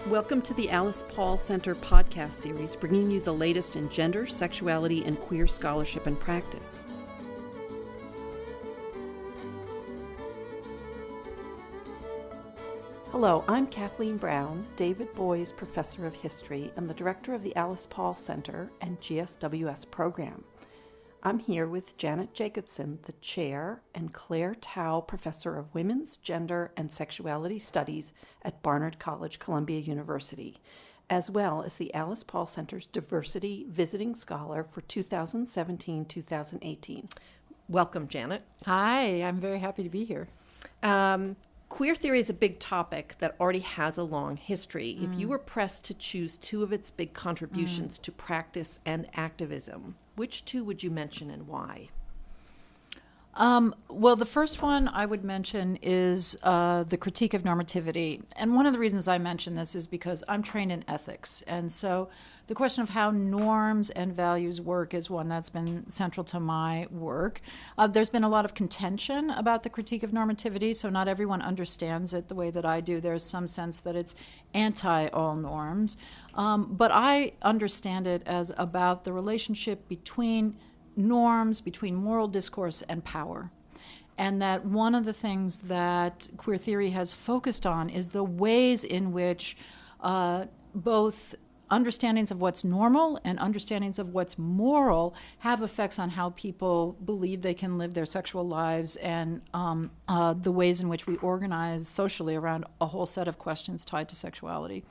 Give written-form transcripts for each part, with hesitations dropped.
Welcome to the Alice Paul Center podcast series, bringing you the latest in gender, sexuality, and queer scholarship and practice. Hello, I'm Kathleen Brown, David Boy's Professor of History and the Director of the Alice Paul Center and GSWS program. I'm here with Janet Jakobsen, the Chair, and Claire Tao, Professor of Women's, Gender, and Sexuality Studies at Barnard College, Columbia University, as well as the Alice Paul Center's Diversity Visiting Scholar for 2017-2018. Welcome, Janet. Hi, I'm very happy to be here. Queer theory is a big topic that already has a long history. If you were pressed to choose two of its big contributions to practice and activism, which two would you mention and why? Well, the first one I would mention is the critique of normativity. And one of the reasons I mention this is because I'm trained in ethics. And so the question of how norms and values work is one that's been central to my work. There's been a lot of contention about the critique of normativity, so not everyone understands it the way that I do. There's some sense that it's anti-all norms. But I understand it as about the relationship between norms, between moral discourse and power. And that one of the things that queer theory has focused on is the ways in which both understandings of what's normal and understandings of what's moral have effects on how people believe they can live their sexual lives and the ways in which we organize socially around a whole set of questions tied to sexuality.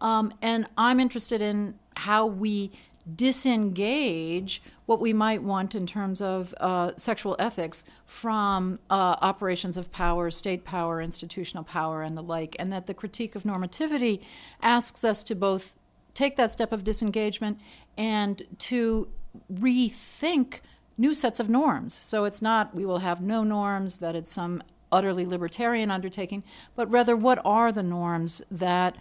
And I'm interested in how we disengage what we might want in terms of sexual ethics from operations of power, state power, institutional power, and the like, and that the critique of normativity asks us to both take that step of disengagement and to rethink new sets of norms. So it's not we will have no norms, that it's some utterly libertarian undertaking, but rather what are the norms that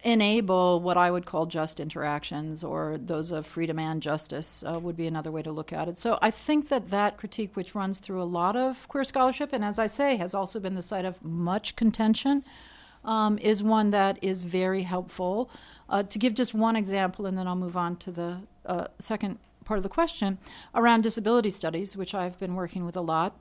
enable what I would call just interactions, or those of freedom and justice would be another way to look at it. So I think that critique, which runs through a lot of queer scholarship, and as I say, has also been the site of much contention, is one that is very helpful. To give just one example, and then I'll move on to the second part of the question, around disability studies, which I've been working with a lot.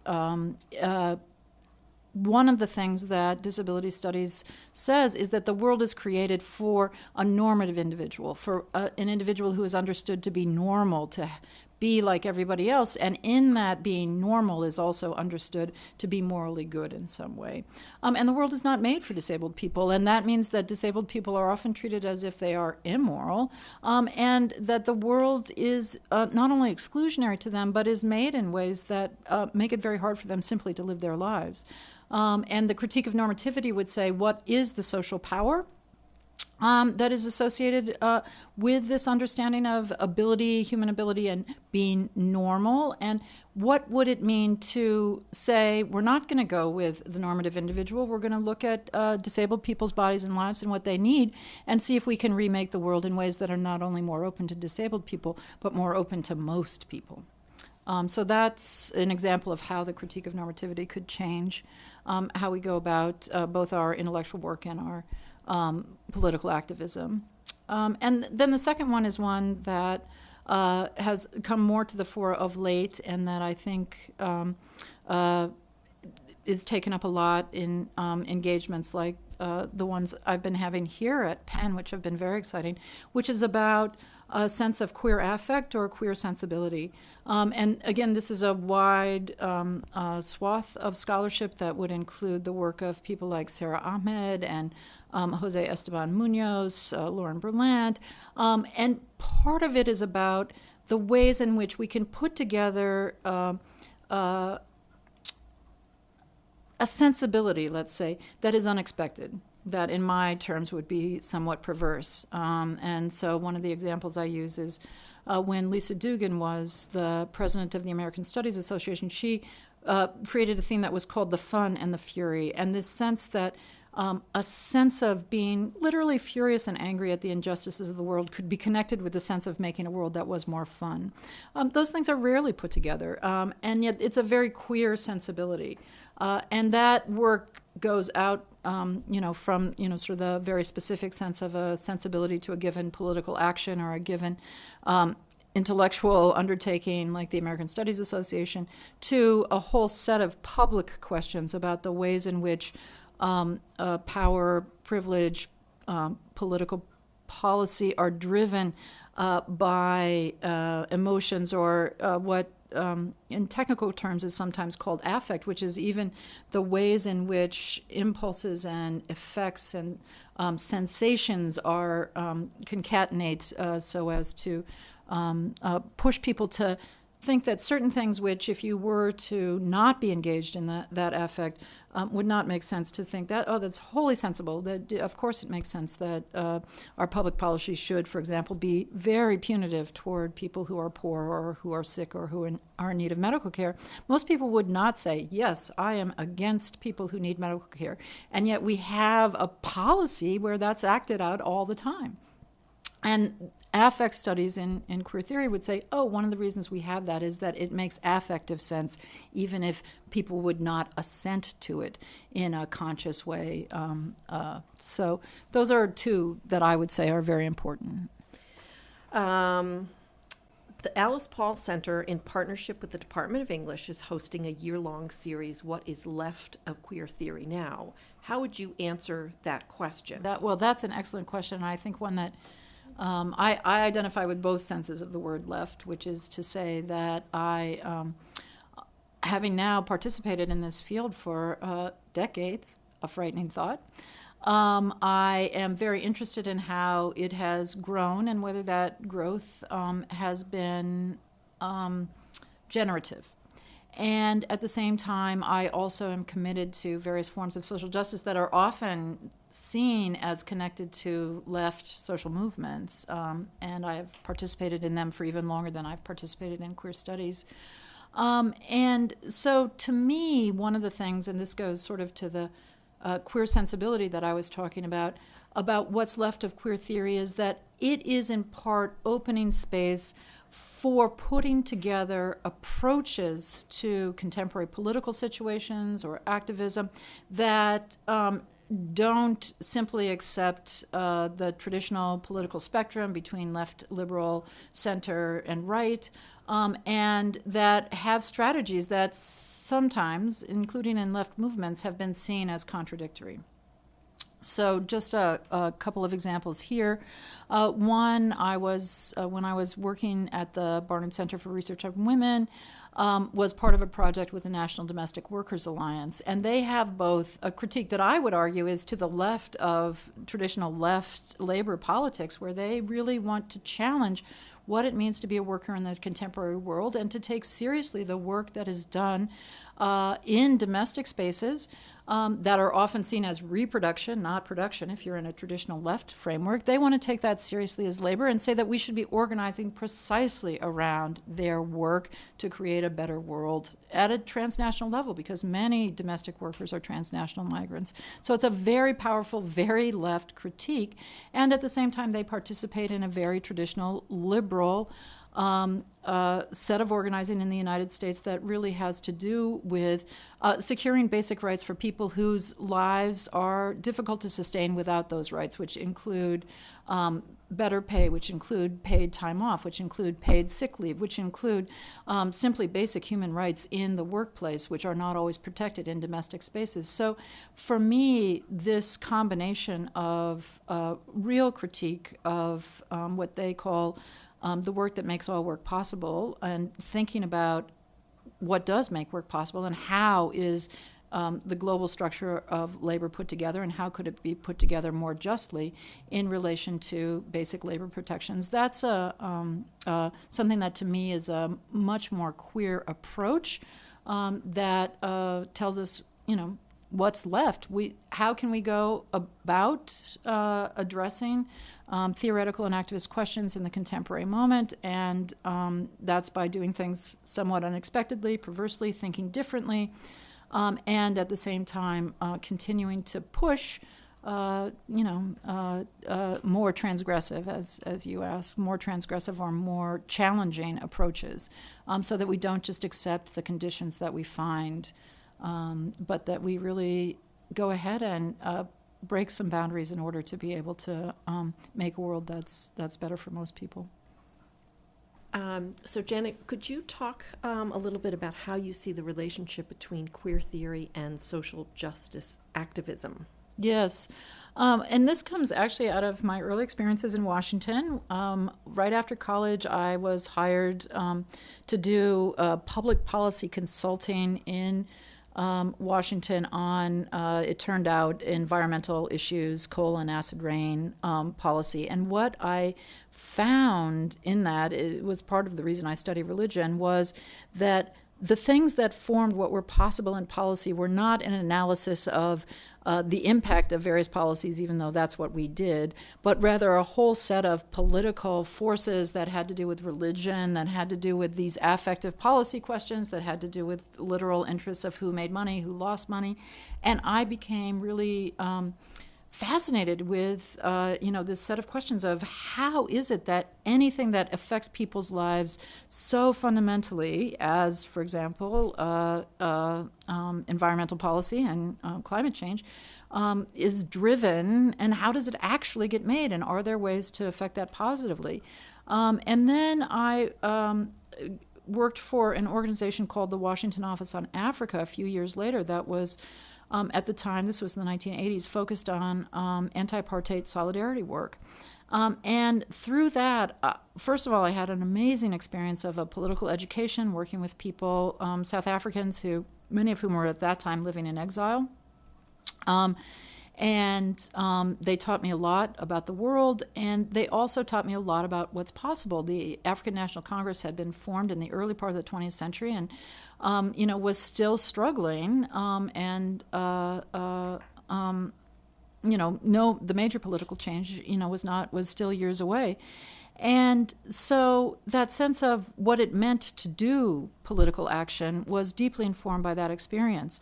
One of the things that disability studies says is that the world is created for a normative individual, for an individual who is understood to be normal, to be like everybody else, and in that being normal is also understood to be morally good in some way. And the world is not made for disabled people, and that means that disabled people are often treated as if they are immoral, and that the world is not only exclusionary to them, but is made in ways that make it very hard for them simply to live their lives. And the critique of normativity would say, what is the social power that is associated with this understanding of ability, human ability, and being normal? And what would it mean to say, we're not going to go with the normative individual, we're going to look at disabled people's bodies and lives and what they need, and see if we can remake the world in ways that are not only more open to disabled people, but more open to most people. So that's an example of how the critique of normativity could change how we go about both our intellectual work and our political activism. And then the second one is one that has come more to the fore of late, and that I think is taken up a lot in engagements like the ones I've been having here at Penn, which have been very exciting, which is about a sense of queer affect or queer sensibility. And again, this is a wide swath of scholarship that would include the work of people like Sarah Ahmed and Jose Esteban Munoz, Lauren Berlant. And part of it is about the ways in which we can put together a sensibility, let's say, that is unexpected, that in my terms would be somewhat perverse. And so one of the examples I use is when Lisa Dugan was the president of the American Studies Association, she created a thing that was called the fun and the fury, and this sense that a sense of being literally furious and angry at the injustices of the world could be connected with the sense of making a world that was more fun. Those things are rarely put together, and yet it's a very queer sensibility. And that work goes out, from, sort of the very specific sense of a sensibility to a given political action or a given intellectual undertaking like the American Studies Association, to a whole set of public questions about the ways in which power, privilege, political policy are driven by emotions, or what in technical terms is sometimes called affect, which is even the ways in which impulses and effects and sensations are concatenate so as to push people to think that certain things which, if you were to not be engaged in that affect, would not make sense to think that, that's wholly sensible. That, of course it makes sense that our public policy should, for example, be very punitive toward people who are poor or who are sick or who are in need of medical care. Most people would not say, yes, I am against people who need medical care. And yet we have a policy where that's acted out all the time. And affect studies in queer theory would say, one of the reasons we have that is that it makes affective sense, even if people would not assent to it in a conscious way. So those are two that I would say are very important. The Alice Paul Center, in partnership with the Department of English, is hosting a year-long series, What is Left of Queer Theory Now? How would you answer that question? That's an excellent question, and I think one that I identify with both senses of the word left, which is to say that I, having now participated in this field for decades, a frightening thought, I am very interested in how it has grown and whether that growth has been generative. And at the same time, I also am committed to various forms of social justice that are often seen as connected to left social movements, and I have participated in them for even longer than I've participated in queer studies. And so to me, one of the things, and this goes sort of to the queer sensibility that I was talking about what's left of queer theory, is that it is in part opening space for putting together approaches to contemporary political situations or activism that don't simply accept the traditional political spectrum between left, liberal, center, and right, and that have strategies that sometimes, including in left movements, have been seen as contradictory. So just a couple of examples here. One, when I was working at the Barnard Center for Research on Women, was part of a project with the National Domestic Workers Alliance. And they have both a critique that I would argue is to the left of traditional left labor politics, where they really want to challenge what it means to be a worker in the contemporary world and to take seriously the work that is done in domestic spaces that are often seen as reproduction, not production, if you're in a traditional left framework. They want to take that seriously as labor and say that we should be organizing precisely around their work to create a better world at a transnational level, because many domestic workers are transnational migrants. So it's a very powerful, very left critique, and at the same time they participate in a very traditional liberal set of organizing in the United States that really has to do with securing basic rights for people whose lives are difficult to sustain without those rights, which include better pay, which include paid time off, which include paid sick leave, which include simply basic human rights in the workplace, which are not always protected in domestic spaces. So for me, this combination of real critique of what they call the work that makes all work possible, and thinking about what does make work possible and how is the global structure of labor put together, and how could it be put together more justly in relation to basic labor protections. That's something that to me is a much more queer approach that tells us, what's left. How can we go about addressing theoretical and activist questions in the contemporary moment, and that's by doing things somewhat unexpectedly, perversely, thinking differently, and at the same time continuing to push more transgressive, as you ask, more transgressive or more challenging approaches, so that we don't just accept the conditions that we find, but that we really go ahead and break some boundaries in order to be able to make a world that's better for most people. So Janet, could you talk a little bit about how you see the relationship between queer theory and social justice activism? Yes. And this comes actually out of my early experiences in Washington. Right after college, I was hired to do public policy consulting in Washington on, it turned out, environmental issues, coal and acid rain policy. And what I found in that, it was part of the reason I study religion, was that the things that formed what were possible in policy were not an analysis of the impact of various policies, even though that's what we did, but rather a whole set of political forces that had to do with religion, that had to do with these affective policy questions, that had to do with literal interests of who made money, who lost money. And I became really fascinated with this set of questions of how is it that anything that affects people's lives so fundamentally as, for example, environmental policy and climate change is driven, and how does it actually get made, and are there ways to affect that positively? And then I worked for an organization called the Washington Office on Africa a few years later that was at the time, this was in the 1980s, focused on anti-apartheid solidarity work. And through that, first of all, I had an amazing experience of a political education working with people, South Africans, who many of whom were at that time living in exile. They taught me a lot about the world, and they also taught me a lot about what's possible. The African National Congress had been formed in the early part of the 20th century and, was still struggling. The major political change, was still years away. And so that sense of what it meant to do political action was deeply informed by that experience.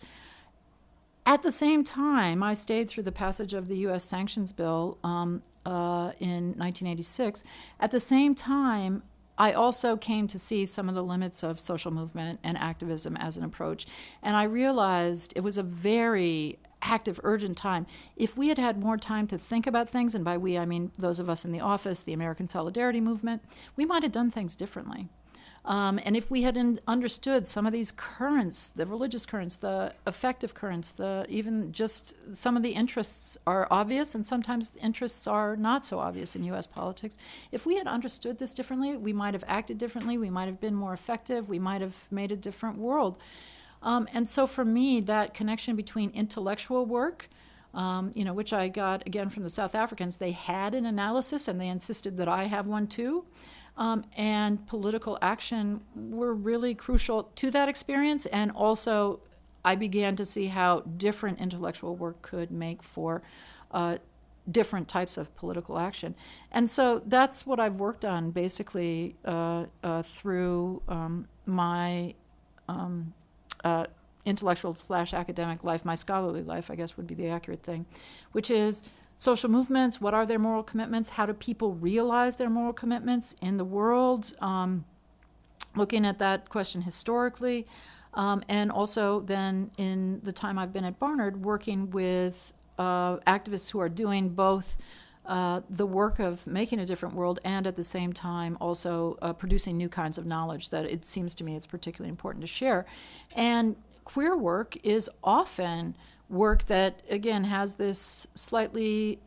At the same time, I stayed through the passage of the U.S. sanctions bill in 1986. At the same time, I also came to see some of the limits of social movement and activism as an approach. And I realized it was a very active, urgent time. If we had had more time to think about things, and by we I mean those of us in the office, the American Solidarity Movement, we might have done things differently. And if we had understood some of these currents, the religious currents, the affective currents, even just some of the interests are obvious, and sometimes the interests are not so obvious in U.S. politics. If we had understood this differently, we might have acted differently, we might have been more effective, we might have made a different world. And so for me, that connection between intellectual work, which I got, again, from the South Africans, they had an analysis, and they insisted that I have one too. And political action were really crucial to that experience. And also, I began to see how different intellectual work could make for different types of political action. And so that's what I've worked on, basically, through my intellectual/academic life, my scholarly life, I guess would be the accurate thing, which is social movements. What are their moral commitments? How do people realize their moral commitments in the world? Looking at that question historically. And also then in the time I've been at Barnard, working with activists who are doing both the work of making a different world and at the same time also producing new kinds of knowledge that it seems to me it's particularly important to share. And queer work is often work that, again, has this slightly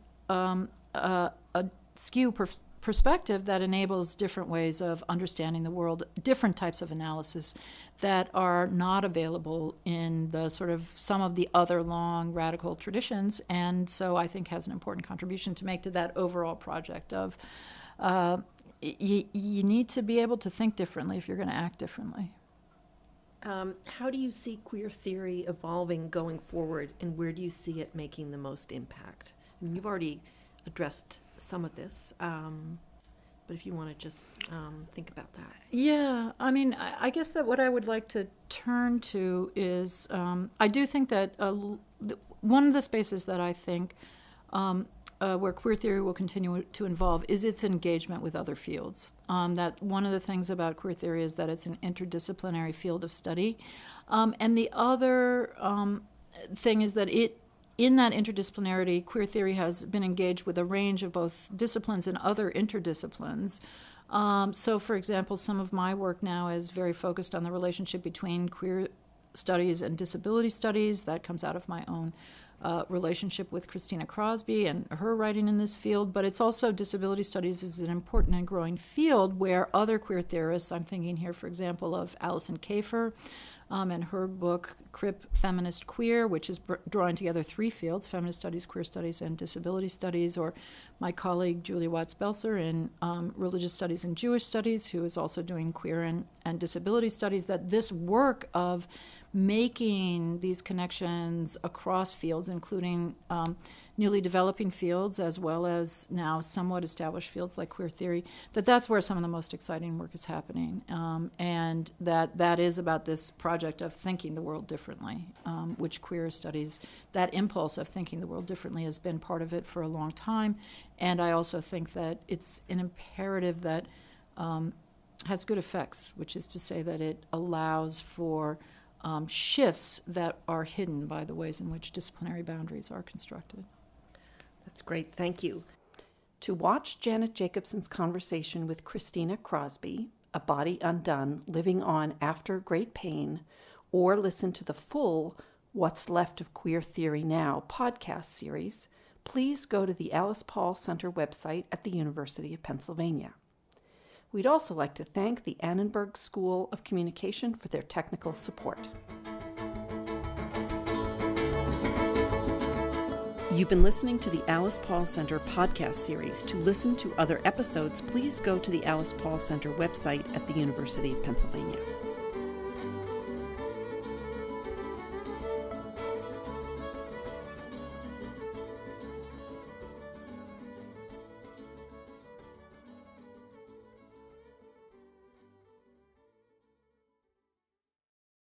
skew perspective that enables different ways of understanding the world, different types of analysis that are not available in the sort of some of the other long radical traditions, and so I think has an important contribution to make to that overall project of you need to be able to think differently if you're going to act differently. How do you see queer theory evolving going forward, and where do you see it making the most impact? I mean, you've already addressed some of this, but but if you want to just think about that. Yeah, I mean, I guess that what I would like to turn to is I do think that one of the spaces that I think where queer theory will continue to involve is its engagement with other fields. That one of the things about queer theory is that it's an interdisciplinary field of study. And the other thing is that in that interdisciplinarity, queer theory has been engaged with a range of both disciplines and other interdisciplines. So, for example, some of my work now is very focused on the relationship between queer studies and disability studies. That comes out of my own relationship with Christina Crosby and her writing in this field, but it's also disability studies is an important and growing field where other queer theorists, I'm thinking here, for example, of Alison Kafer and her book, Crip, Feminist Queer, which is drawing together three fields, feminist studies, queer studies, and disability studies, or my colleague Julia Watts-Belser in religious studies and Jewish studies, who is also doing queer and disability studies, that this work of making these connections across fields, including newly developing fields as well as now somewhat established fields like queer theory, that's where some of the most exciting work is happening. And that is about this project of thinking the world differently, which queer studies, that impulse of thinking the world differently has been part of it for a long time. And I also think that it's an imperative that has good effects, which is to say that it allows for shifts that are hidden by the ways in which disciplinary boundaries are constructed. That's great. Thank you. To watch Janet Jakobsen's conversation with Christina Crosby, A Body Undone, Living On After Great Pain, or listen to the full What's Left of Queer Theory Now podcast series, please go to the Alice Paul Center website at the University of Pennsylvania. We'd also like to thank the Annenberg School of Communication for their technical support. You've been listening to the Alice Paul Center podcast series. To listen to other episodes, please go to the Alice Paul Center website at the University of Pennsylvania.